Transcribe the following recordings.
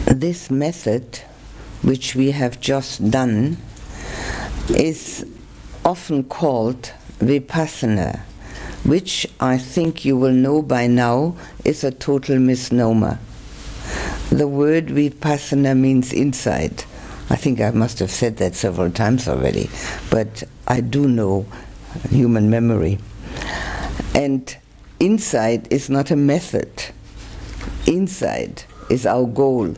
This method, which we have just done, is often called Vipassana, which I think you will know by now is a total misnomer. The word Vipassana means insight. I think I must have said that several times already, but I do know human memory. And insight is not a method. Insight is our goal.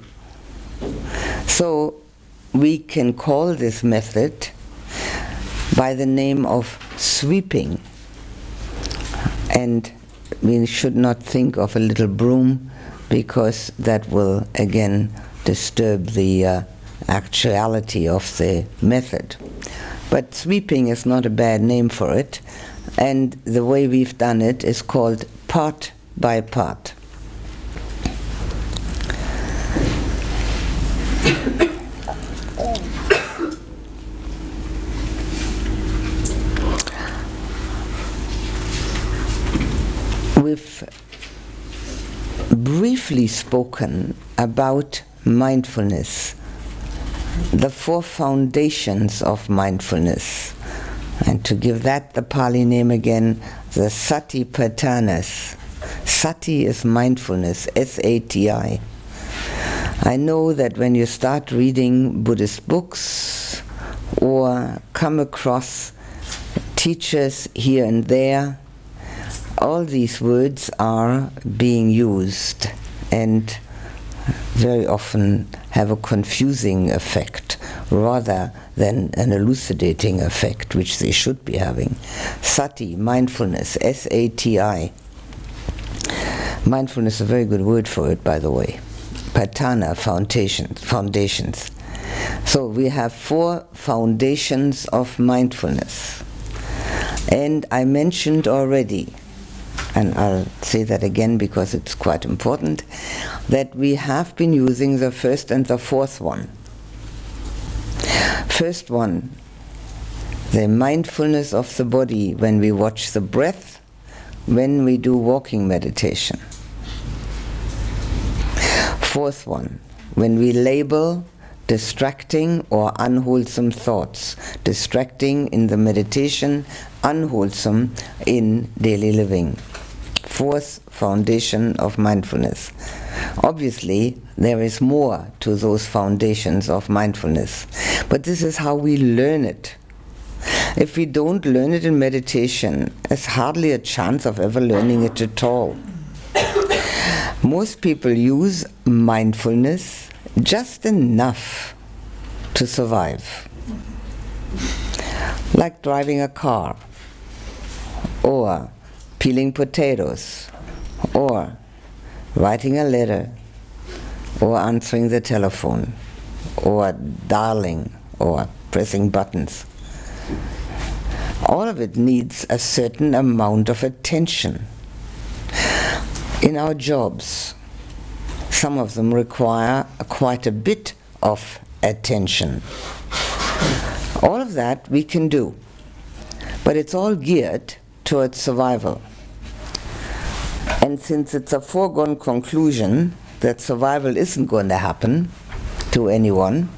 So we can call this method by the name of sweeping. And we should not think of a little broom, because that will again disturb the actuality of the method. But sweeping is not a bad name for it, and the way we've done it is called part by part. We've briefly spoken about mindfulness, the 4 foundations of mindfulness. And to give that the Pali name again, the Satipathanas. Sati is mindfulness, S-A-T-I. I know that when you start reading Buddhist books or come across teachers here and there, all these words are being used and very often have a confusing effect rather than an elucidating effect, which they should be having. Sati, mindfulness, S-A-T-I. Mindfulness is a very good word for it, by the way. Patana, foundations. So we have 4 foundations of mindfulness. And I mentioned already, and I'll say that again because it's quite important, that we have been using the first and the 4th one. First one, the mindfulness of the body when we watch the breath, when we do walking meditation. 4th one, when we label distracting or unwholesome thoughts. Distracting in the meditation, unwholesome in daily living. 4th foundation of mindfulness. Obviously, there is more to those foundations of mindfulness, but this is how we learn it. If we don't learn it in meditation, there's hardly a chance of ever learning it at all. Most people use mindfulness just enough to survive. Like driving a car, or peeling potatoes, or writing a letter, or answering the telephone, or dialing, or pressing buttons. All of it needs a certain amount of attention. In our jobs, some of them require quite a bit of attention. All of that we can do, but it's all geared towards survival. And since it's a foregone conclusion that survival isn't going to happen to anyone,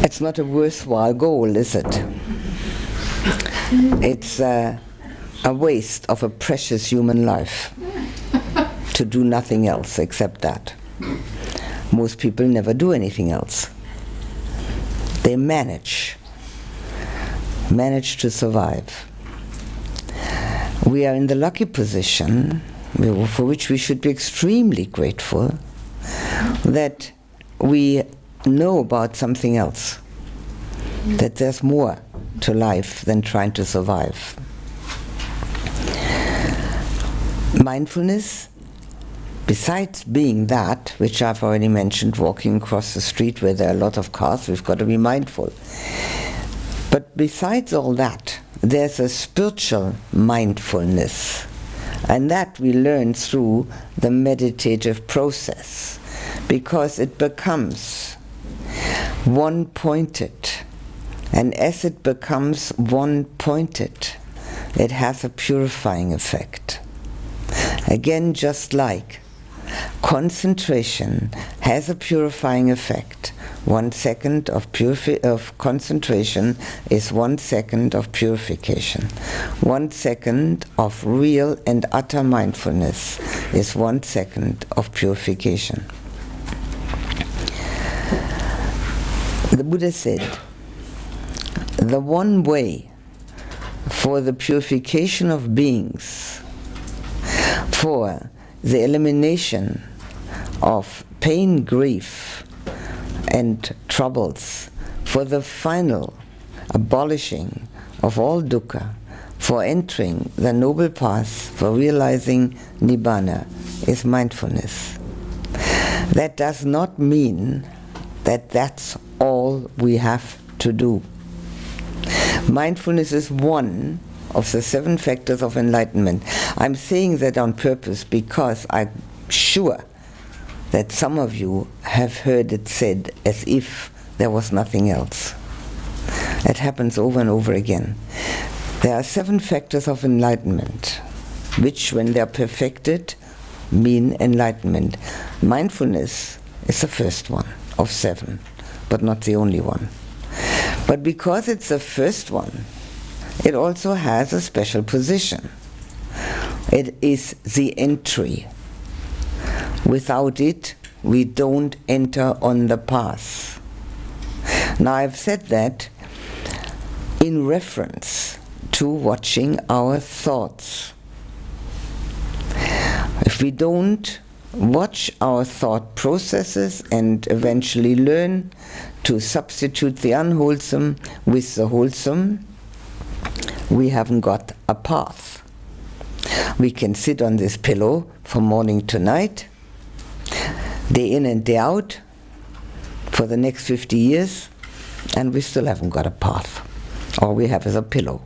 it's not a worthwhile goal, is it? It's a waste of a precious human life to do nothing else except that. Most people never do anything else. They manage to survive. We are in the lucky position, for which we should be extremely grateful, that we know about something else, that there's more to life than trying to survive. Mindfulness, besides being that, which I've already mentioned, walking across the street where there are a lot of cars, we've got to be mindful. But besides all that, there's a spiritual mindfulness, and that we learn through the meditative process, because it becomes one-pointed. And as it becomes one-pointed, it has a purifying effect. Again, just like concentration has a purifying effect. 1 second of concentration is 1 second of purification. 1 second of real and utter mindfulness is 1 second of purification. The Buddha said, the one way for the purification of beings, for the elimination of pain, grief, and troubles, for the final abolishing of all dukkha, for entering the noble path, for realizing nibbana, is mindfulness. That does not mean that that's all we have to do. Mindfulness is one of the 7 factors of enlightenment. I'm saying that on purpose because I'm sure that some of you have heard it said as if there was nothing else. It happens over and over again. There are 7 factors of enlightenment, which, when they are perfected, mean enlightenment. Mindfulness is the first one of 7, but not the only one. But because it's the first one, it also has a special position. It is the entry. Without it, we don't enter on the path. Now, I've said that in reference to watching our thoughts. If we don't watch our thought processes and eventually learn to substitute the unwholesome with the wholesome, we haven't got a path. We can sit on this pillow from morning to night, day in and day out, for the next 50 years, and we still haven't got a path. All we have is a pillow.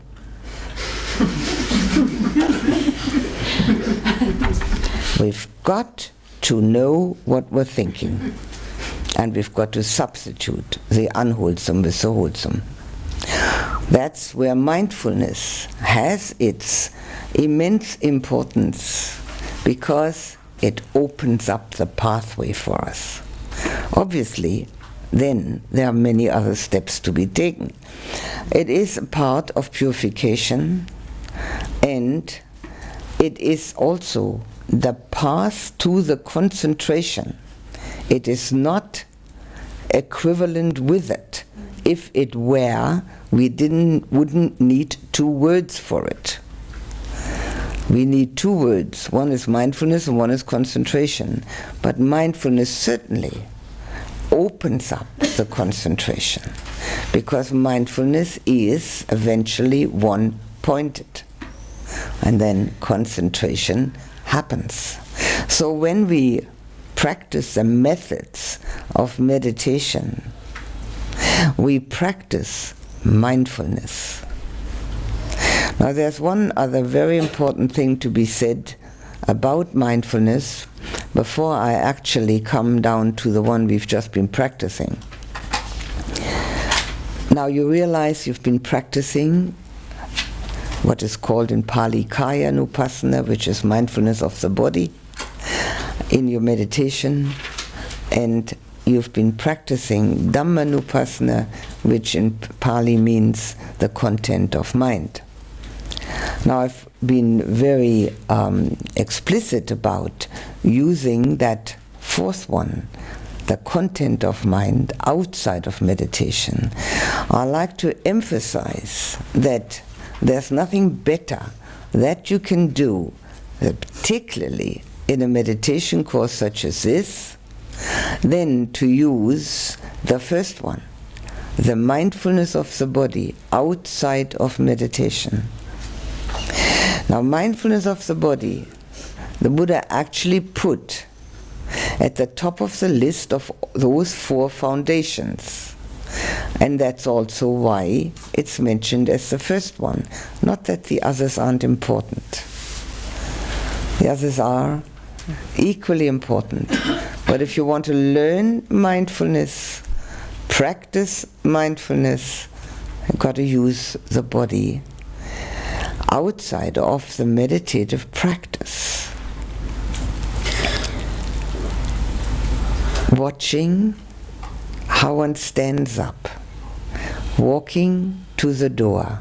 We've got to know what we're thinking, and we've got to substitute the unwholesome with the wholesome. That's where mindfulness has its immense importance, because it opens up the pathway for us. Obviously, then there are many other steps to be taken. It is a part of purification, and it is also the path to the concentration. It is not equivalent with it. If it were, we wouldn't need 2 words for it. We need 2 words. One is mindfulness and one is concentration. But mindfulness certainly opens up the concentration, because mindfulness is eventually one-pointed, and then concentration happens. So when we practice the methods of meditation, we practice mindfulness. Now, there's one other very important thing to be said about mindfulness before I actually come down to the one we've just been practicing. Now, you realize you've been practicing what is called in Pali Kaya Nupassana, which is mindfulness of the body, in your meditation, and you've been practicing Dhammanupassana, which in Pali means the content of mind. Now, I've been very explicit about using that 4th one, the content of mind, outside of meditation. I like to emphasize that there's nothing better that you can do, particularly in a meditation course such as this, than to use the first one, the mindfulness of the body, outside of meditation. Now, mindfulness of the body, the Buddha actually put at the top of the list of those 4 foundations. And that's also why it's mentioned as the first one. Not that the others aren't important. The others are equally important. But if you want to learn mindfulness, practice mindfulness, you've got to use the body outside of the meditative practice. Watching how one stands up, walking to the door.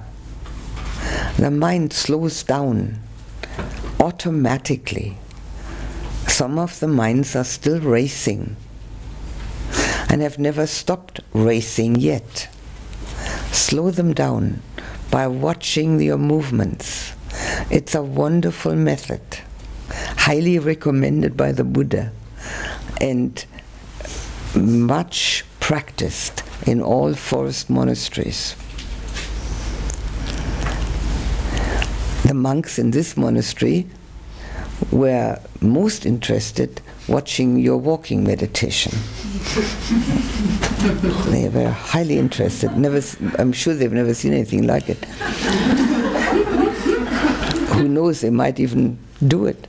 The mind slows down automatically. Some of the minds are still racing and have never stopped racing yet. Slow them down by watching your movements. It's a wonderful method, highly recommended by the Buddha, and much practiced in all forest monasteries. The monks in this monastery were most interested watching your walking meditation. They were highly interested. I'm sure they've never seen anything like it. Who knows, they might even do it.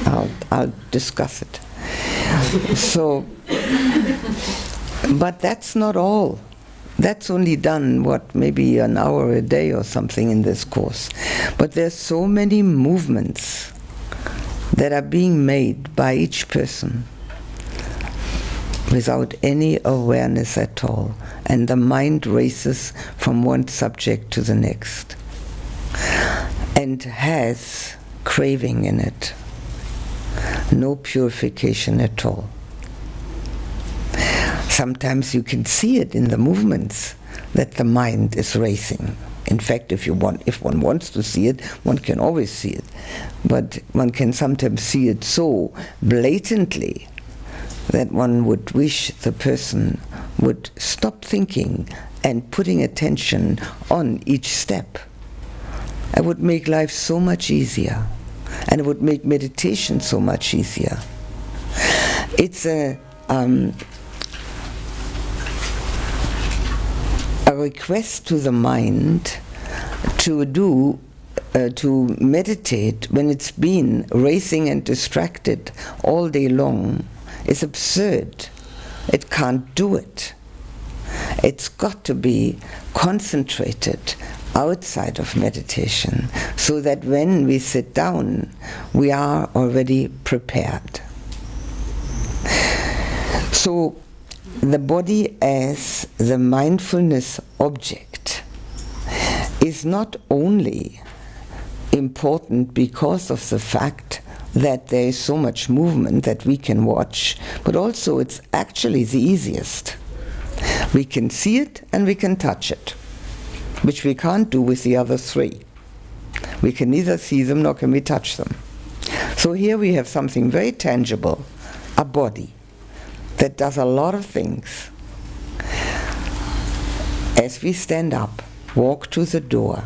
I'll discuss it. So, but that's not all. That's only done, maybe an hour a day or something in this course. But there's so many movements that are being made by each person without any awareness at all. And the mind races from one subject to the next and has craving in it. No purification at all. Sometimes you can see it in the movements that the mind is racing. In fact, if one wants to see it, one can always see it. But one can sometimes see it so blatantly that one would wish the person would stop thinking and putting attention on each step. It would make life so much easier, and it would make meditation so much easier. It's a request to the mind to meditate when it's been racing and distracted all day long is absurd. It can't do it. It's got to be concentrated outside of meditation, so that when we sit down, we are already prepared. So, the body as the mindfulness object is not only important because of the fact that there is so much movement that we can watch, but also it's actually the easiest. We can see it and we can touch it, which we can't do with the other three. We can neither see them nor can we touch them. So here we have something very tangible, a body that does a lot of things. As we stand up, walk to the door,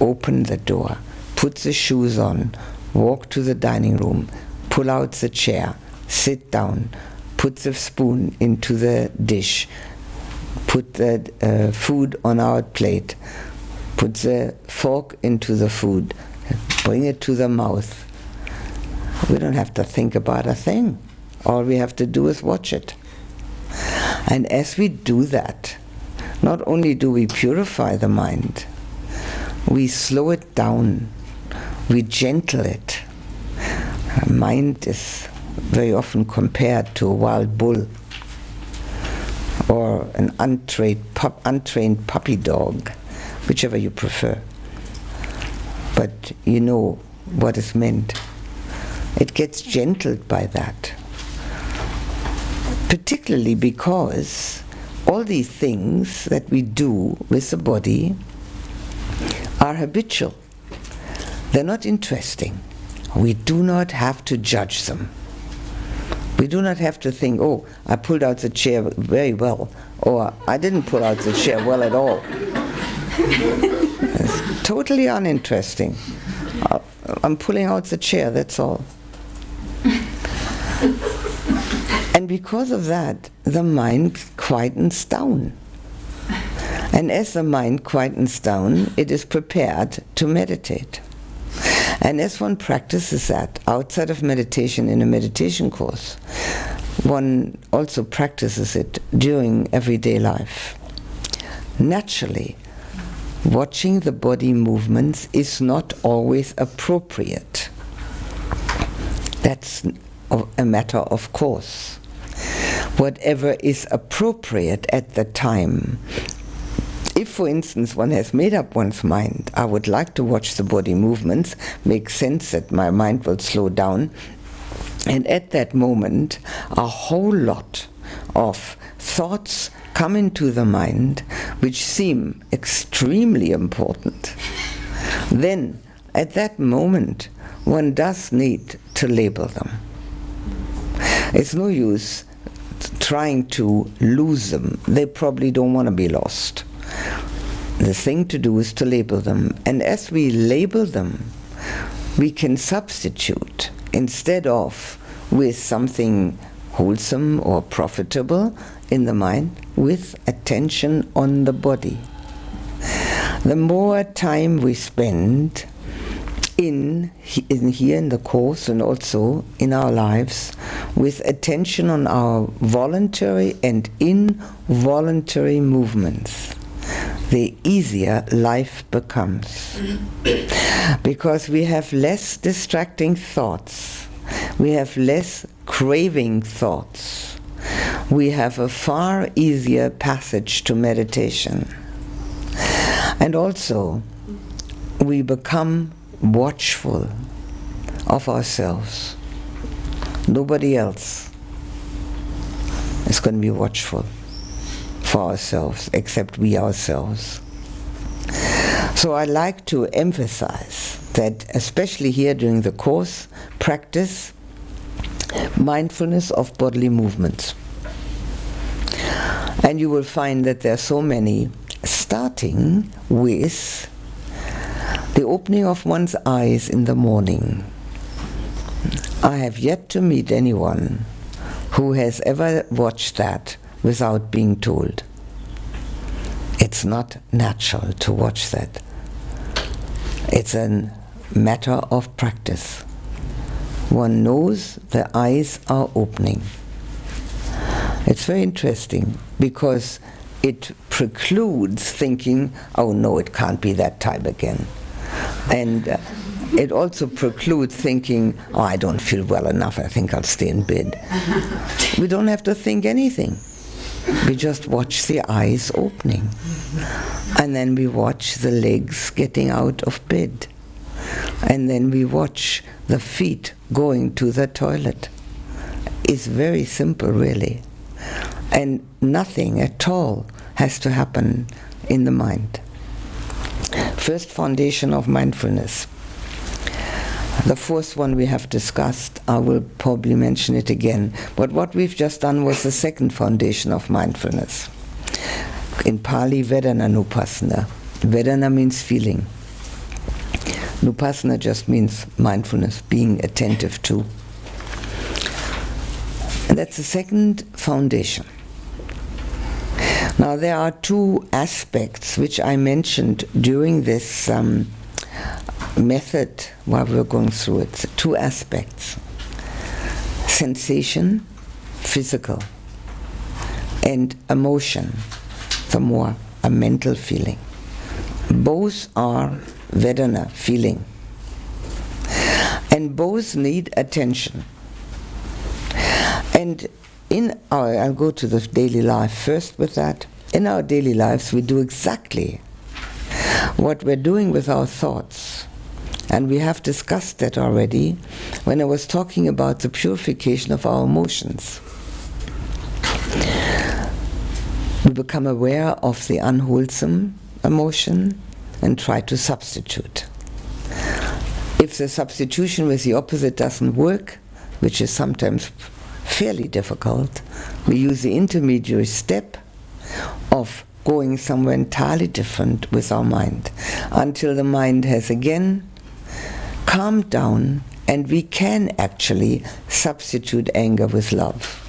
open the door, put the shoes on, walk to the dining room, pull out the chair, sit down, put the spoon into the dish, put the food on our plate, put the fork into the food, bring it to the mouth. We don't have to think about a thing. All we have to do is watch it. And as we do that, not only do we purify the mind, we slow it down, we gentle it. Mind is very often compared to a wild bull or an untrained puppy dog, whichever you prefer. But you know what is meant. It gets gentled by that. Particularly because all these things that we do with the body are habitual. They're not interesting. We do not have to judge them. We do not have to think, oh, I pulled out the chair very well, or I didn't pull out the chair well at all. It's totally uninteresting. I'm pulling out the chair, that's all. And because of that, the mind quietens down. And as the mind quietens down, it is prepared to meditate. And as one practices that outside of meditation in a meditation course, one also practices it during everyday life. Naturally, watching the body movements is not always appropriate. That's a matter of course. Whatever is appropriate at the time. If, for instance, one has made up one's mind, I would like to watch the body movements, makes sense that my mind will slow down, and at that moment a whole lot of thoughts come into the mind which seem extremely important, then at that moment one does need to label them. It's no use trying to lose them. They probably don't want to be lost. The thing to do is to label them, and as we label them, we can substitute, instead of with something wholesome or profitable in the mind, with attention on the body. The more time we spend in here in the Course and also in our lives with attention on our voluntary and involuntary movements, the easier life becomes. Because we have less distracting thoughts, we have less craving thoughts, we have a far easier passage to meditation. And also, we become watchful of ourselves. Nobody else is going to be watchful for ourselves except we ourselves. So I like to emphasize that, especially here during the Course, practice mindfulness of bodily movements. And you will find that there are so many, starting with the opening of one's eyes in the morning. I have yet to meet anyone who has ever watched that without being told. It's not natural to watch that. It's a matter of practice. One knows the eyes are opening. It's very interesting because it precludes thinking, oh no, it can't be that time again. And it also precludes thinking, oh, I don't feel well enough, I think I'll stay in bed. We don't have to think anything. We just watch the eyes opening. And then we watch the legs getting out of bed. And then we watch the feet going to the toilet. It's very simple, really. And nothing at all has to happen in the mind. First foundation of mindfulness. The fourth one we have discussed, I will probably mention it again, but what we've just done was the second foundation of mindfulness. In Pali, Vedana Nupassana. Vedana means feeling. Nupassana just means mindfulness, being attentive to. And that's the second foundation. Now there are two aspects which I mentioned during this method while we were going through it. Two aspects. Sensation, physical, and emotion, the more a mental feeling. Both are Vedana, feeling. And both need attention. And I'll go to the daily life first with that. In our daily lives we do exactly what we're doing with our thoughts. And we have discussed that already when I was talking about the purification of our emotions. We become aware of the unwholesome emotion and try to substitute. If the substitution with the opposite doesn't work, which is sometimes fairly difficult, we use the intermediary step of going somewhere entirely different with our mind, until the mind has again calmed down and we can actually substitute anger with love.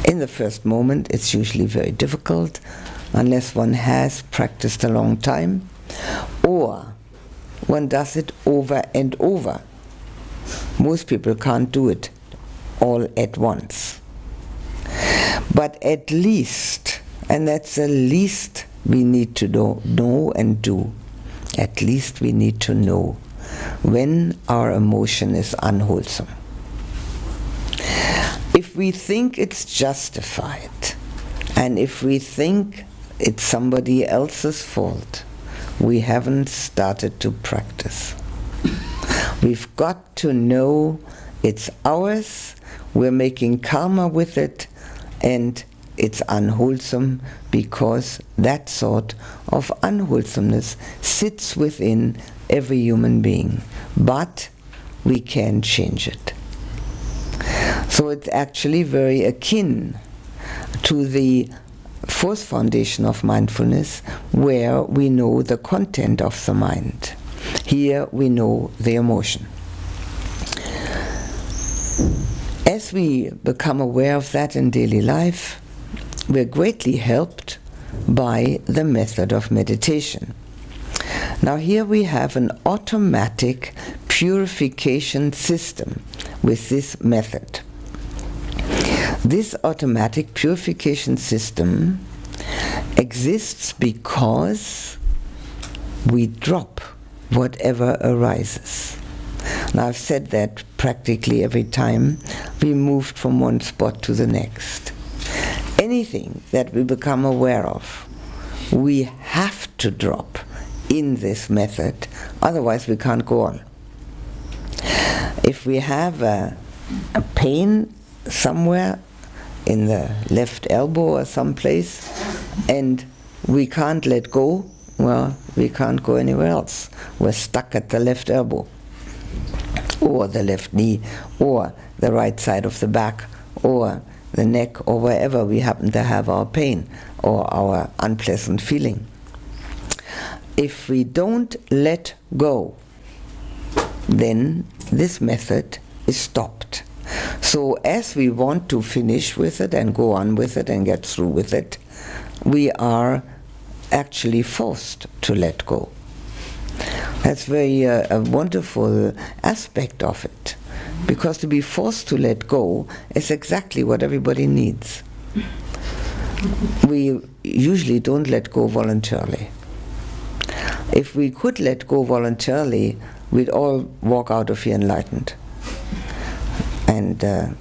In the first moment it's usually very difficult unless one has practiced a long time, or one does it over and over. Most people can't do it all at once. But at least, and that's the least we need to know and do. At least we need to know when our emotion is unwholesome. If we think it's justified, and if we think it's somebody else's fault, we haven't started to practice. We've got to know it's ours, we're making karma with it, and it's unwholesome because that sort of unwholesomeness sits within every human being. But we can change it. So it's actually very akin to the fourth foundation of mindfulness, where we know the content of the mind. Here we know the emotion. As we become aware of that in daily life, we're greatly helped by the method of meditation. Now here we have an automatic purification system with this method. This automatic purification system exists because we drop whatever arises. Now I've said that practically every time we moved from one spot to the next. Anything that we become aware of, we have to drop in this method, otherwise we can't go on. If we have a pain somewhere in the left elbow or someplace and we can't let go, well, we can't go anywhere else. We're stuck at the left elbow or the left knee or the right side of the back or the neck or wherever we happen to have our pain or our unpleasant feeling. If we don't let go, then this method is stopped. So as we want to finish with it and go on with it and get through with it, we are actually forced to let go. That's very a wonderful aspect of it, because to be forced to let go is exactly what everybody needs. We usually don't let go voluntarily. If we could let go voluntarily, we'd all walk out of here enlightened. And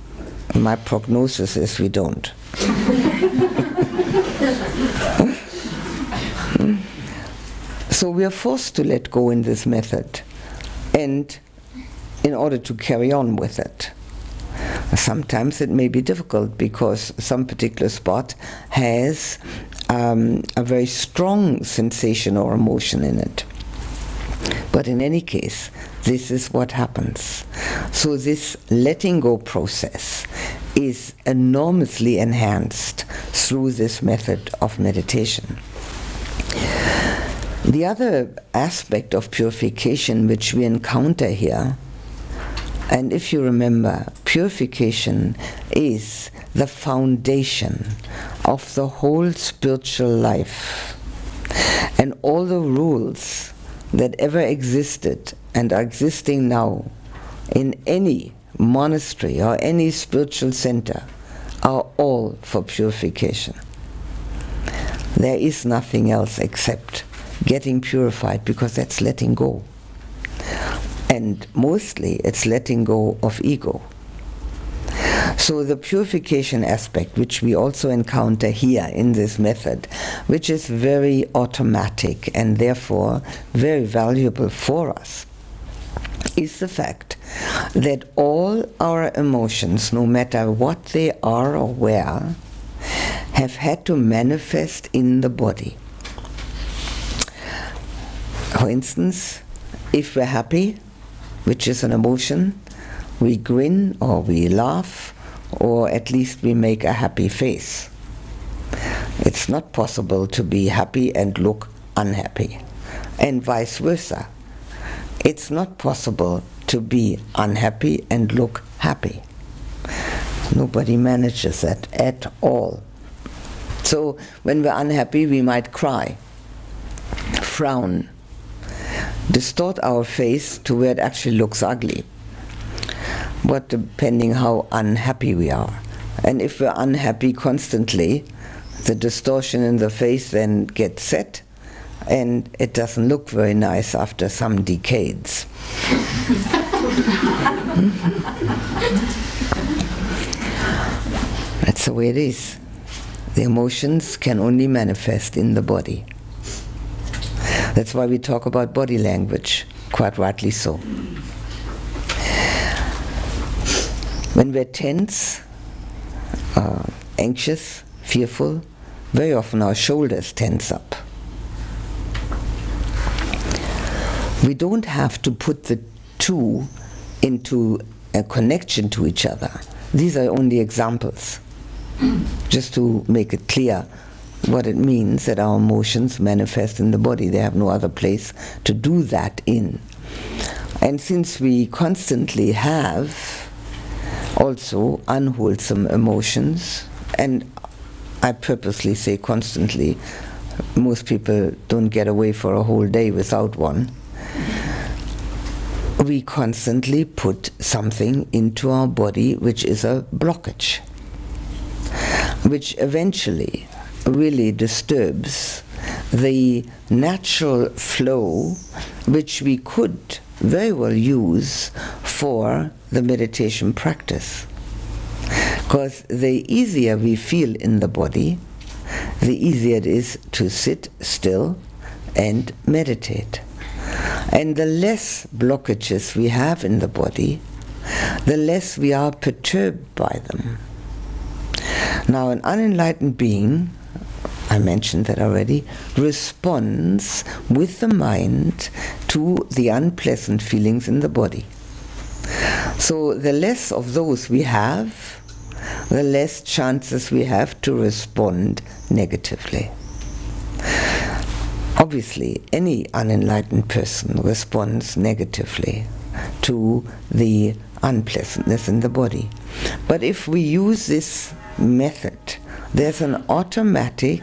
my prognosis is we don't. So we are forced to let go in this method, and in order to carry on with it. Sometimes it may be difficult because some particular spot has a very strong sensation or emotion in it. But in any case, this is what happens. So this letting go process is enormously enhanced through this method of meditation. The other aspect of purification which we encounter here, and if you remember, purification is the foundation of the whole spiritual life. And all the rules that ever existed and are existing now in any monastery or any spiritual center are all for purification. There is nothing else except getting purified, because that's letting go. And mostly it's letting go of ego. So the purification aspect, which we also encounter here in this method, which is very automatic and therefore very valuable for us, is the fact that all our emotions, no matter what they are or where, have had to manifest in the body. For instance, if we're happy, which is an emotion, we grin or we laugh, or at least we make a happy face. It's not possible to be happy and look unhappy, and vice versa. It's not possible to be unhappy and look happy. Nobody manages that at all. So when we're unhappy, we might cry, frown, distort our face to where it actually looks ugly, but depending how unhappy we are. And if we're unhappy constantly, the distortion in the face then gets set, and it doesn't look very nice after some decades. That's the way it is. The emotions can only manifest in the body. That's why we talk about body language, quite rightly so. When we're tense, anxious, fearful, very often our shoulders tense up. We don't have to put the two into a connection to each other. These are only examples, just to make it clear what it means that our emotions manifest in the body. They have no other place to do that in. And since we constantly have also unwholesome emotions, and I purposely say constantly, most people don't get away for a whole day without one, we constantly put something into our body which is a blockage, which eventually really disturbs the natural flow which we could very well use for the meditation practice. Because the easier we feel in the body, the easier it is to sit still and meditate. And the less blockages we have in the body, the less we are perturbed by them. Now, an unenlightened being, I mentioned that already, responds with the mind to the unpleasant feelings in the body. So the less of those we have, the less chances we have to respond negatively. Obviously, any unenlightened person responds negatively to the unpleasantness in the body. But if we use this method, there's an automatic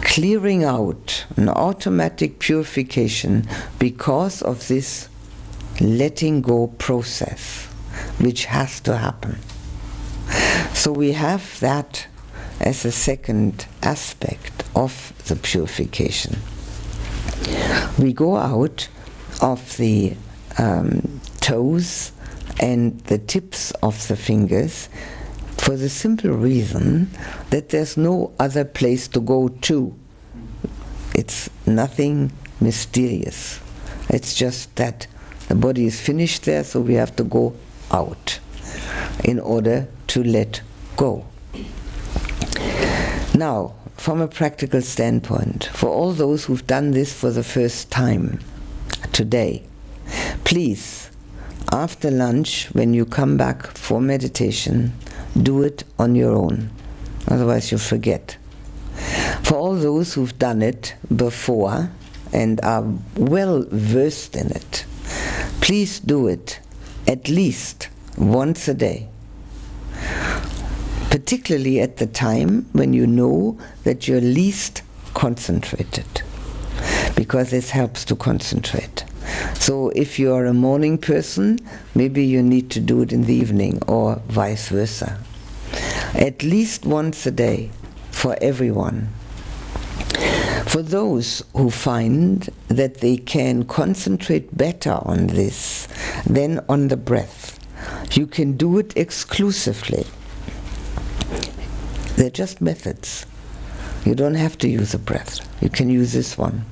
clearing out, an automatic purification because of this letting go process, which has to happen. So we have that as a second aspect of the purification. We go out of the toes and the tips of the fingers for the simple reason that there's no other place to go to. It's nothing mysterious. It's just that the body is finished there, so we have to go out in order to let go. Now, from a practical standpoint, for all those who've done this for the first time today, please, after lunch, when you come back for meditation, do it on your own. Otherwise you'll forget. For all those who've done it before and are well versed in it, please do it at least once a day. Particularly at the time when you know that you're least concentrated, because this helps to concentrate. So if you're a morning person, maybe you need to do it in the evening, or vice versa. At least once a day for everyone. For those who find that they can concentrate better on this than on the breath, you can do it exclusively. They're just methods. You don't have to use a breath. You can use this one.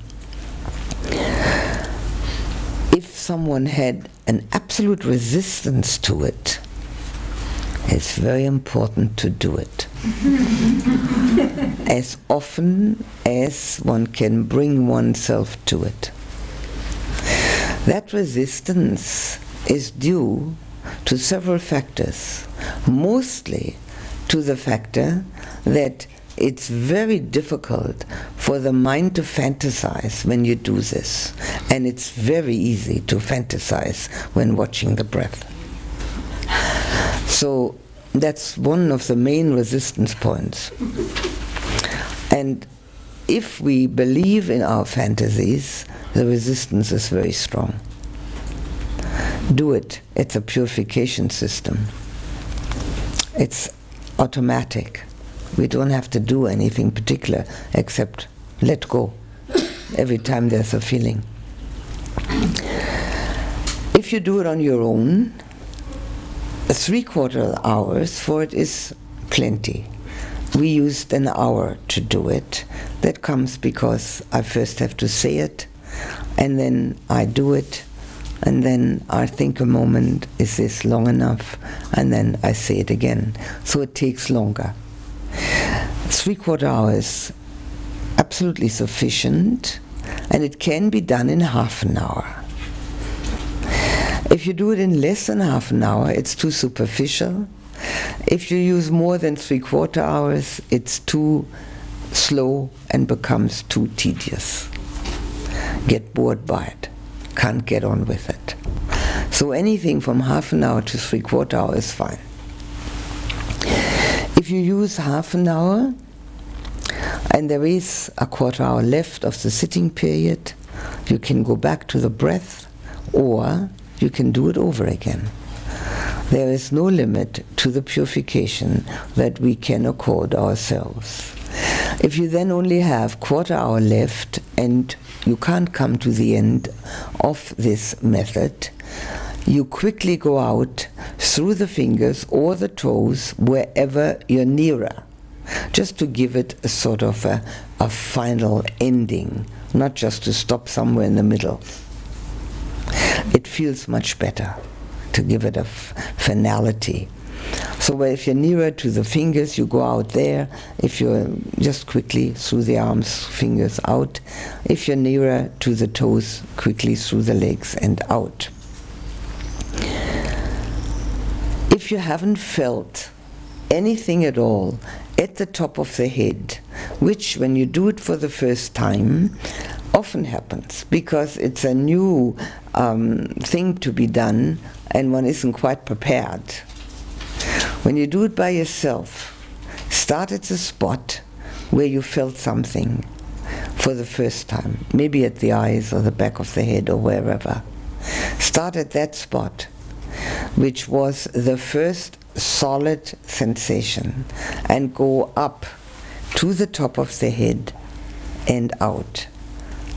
If someone had an absolute resistance to it, it's very important to do it. As often as one can bring oneself to it. That resistance is due to several factors. Mostly to the factor that it's very difficult for the mind to fantasize when you do this. And it's very easy to fantasize when watching the breath. So that's one of the main resistance points. And if we believe in our fantasies, the resistance is very strong. Do it. It's a purification system. It's automatic. We don't have to do anything particular except let go every time there's a feeling. If you do it on your own, 3/4 hours for it is plenty. We used an hour to do it. That comes because I first have to say it, and then I do it, and then I think a moment, is this long enough? And then I say it again. So it takes longer. 3/4 hours, absolutely sufficient, and it can be done in half an hour. If you do it in less than half an hour, it's too superficial. If you use more than 3/4 hours, it's too slow and becomes too tedious. Get bored by it. Can't get on with it. So anything from half an hour to 3/4 hour is fine. If you use half an hour and there is a 1/4 hour left of the sitting period, you can go back to the breath, or you can do it over again. There is no limit to the purification that we can accord ourselves. If you then only have 1/4 hour left and you can't come to the end of this method, you quickly go out through the fingers or the toes wherever you're nearer, just to give it a sort of a final ending, not just to stop somewhere in the middle. It feels much better to give it a finality. So if you're nearer to the fingers, you go out there. If you're just quickly through the arms, fingers out. If you're nearer to the toes, quickly through the legs and out. If you haven't felt anything at all at the top of the head, which when you do it for the first time often happens because it's a new thing to be done and one isn't quite prepared. When you do it by yourself, start at the spot where you felt something for the first time, maybe at the eyes or the back of the head or wherever. Start at that spot, which was the first solid sensation, and go up to the top of the head and out.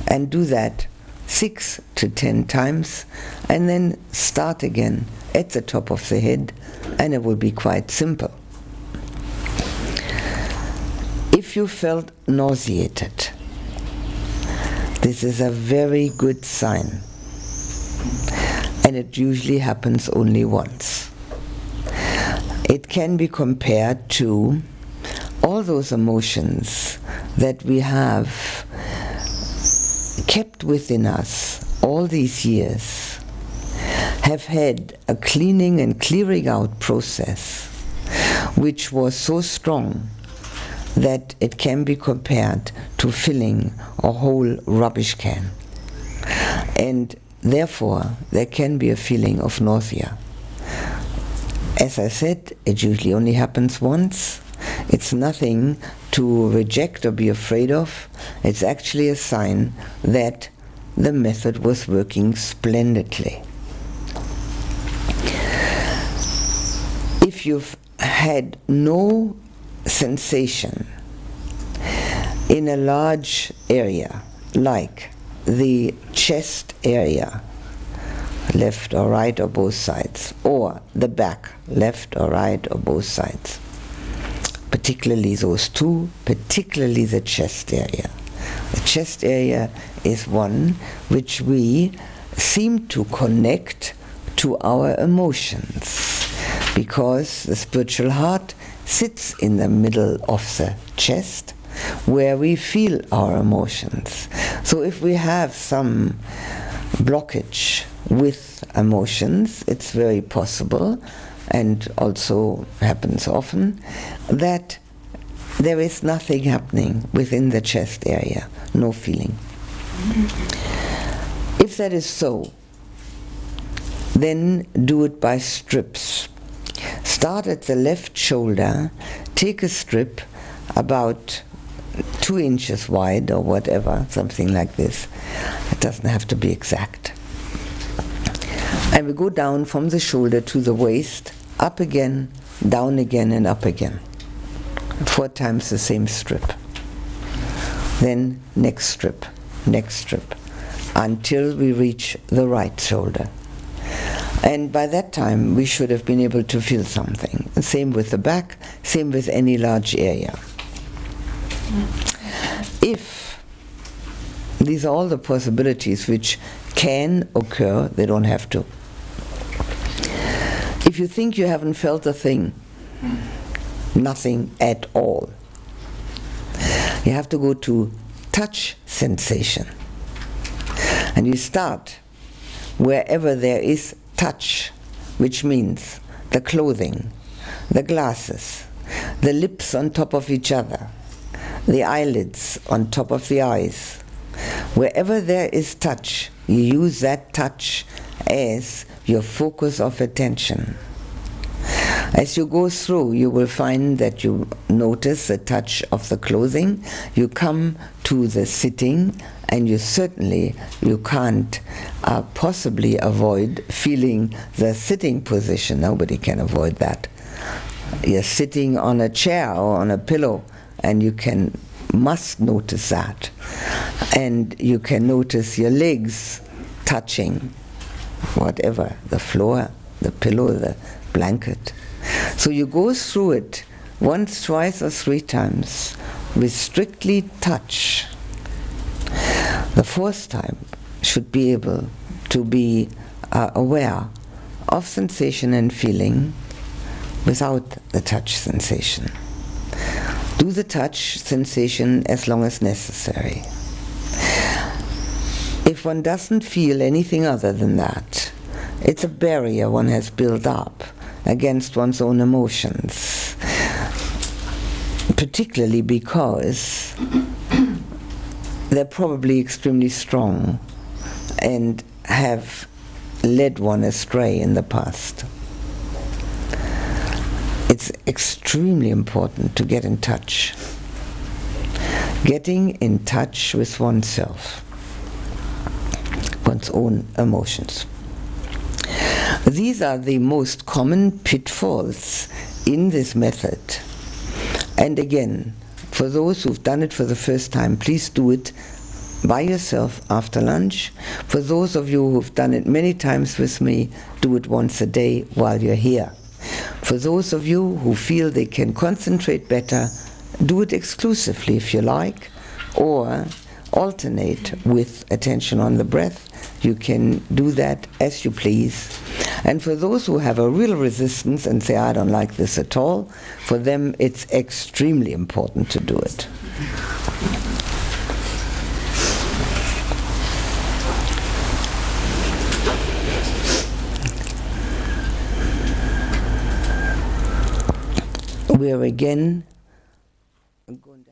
And do that 6 to 10 times, and then start again at the top of the head, and it will be quite simple. If you felt nauseated, this is a very good sign, and it usually happens only once. It can be compared to all those emotions that we have kept within us all these years, have had a cleaning and clearing out process which was so strong that it can be compared to filling a whole rubbish can. And therefore there can be a feeling of nausea. As I said, it usually only happens once. It's nothing to reject or be afraid of. It's actually a sign that the method was working splendidly. If you've had no sensation in a large area, like the chest area, left or right or both sides, or the back, left or right or both sides, particularly those two, particularly the chest area. The chest area is one which we seem to connect to our emotions, because the spiritual heart sits in the middle of the chest where we feel our emotions. So if we have some blockage with emotions, it's very possible, and also happens often, that there is nothing happening within the chest area, no feeling. If that is so, then do it by strips. Start at the left shoulder, take a strip about 2 inches wide or whatever, something like this. It doesn't have to be exact. And we go down from the shoulder to the waist, up again, down again, and up again. 4 times the same strip. Then next strip, until we reach the right shoulder. And by that time, we should have been able to feel something. Same with the back, same with any large area. If these are all the possibilities which can occur, they don't have to. If you think you haven't felt a thing, nothing at all, you have to go to touch sensation. And you start wherever there is touch, which means the clothing, the glasses, the lips on top of each other, the eyelids on top of the eyes. Wherever there is touch, you use that touch as your focus of attention. As you go through, you will find that you notice the touch of the clothing, you come to the sitting, and you can't possibly avoid feeling the sitting position. Nobody can avoid that. You're sitting on a chair or on a pillow, and you must notice that. And you can notice your legs touching whatever, the floor, the pillow, the blanket. So you go through it once, twice, or 3 times with strictly touch. The 4th time should be able to be aware of sensation and feeling without the touch sensation. Do the touch sensation as long as necessary. If one doesn't feel anything other than that, it's a barrier one has built up against one's own emotions, particularly because they're probably extremely strong and have led one astray in the past. It's extremely important to get in touch. Getting in touch with oneself, one's own emotions. These are the most common pitfalls in this method. And again, for those who've done it for the first time, please do it by yourself after lunch. For those of you who've done it many times with me, do it once a day while you're here. For those of you who feel they can concentrate better, do it exclusively if you like, or alternate with attention on the breath. You can do that as you please. And for those who have a real resistance and say, I don't like this at all, for them it's extremely important to do it. We're again going to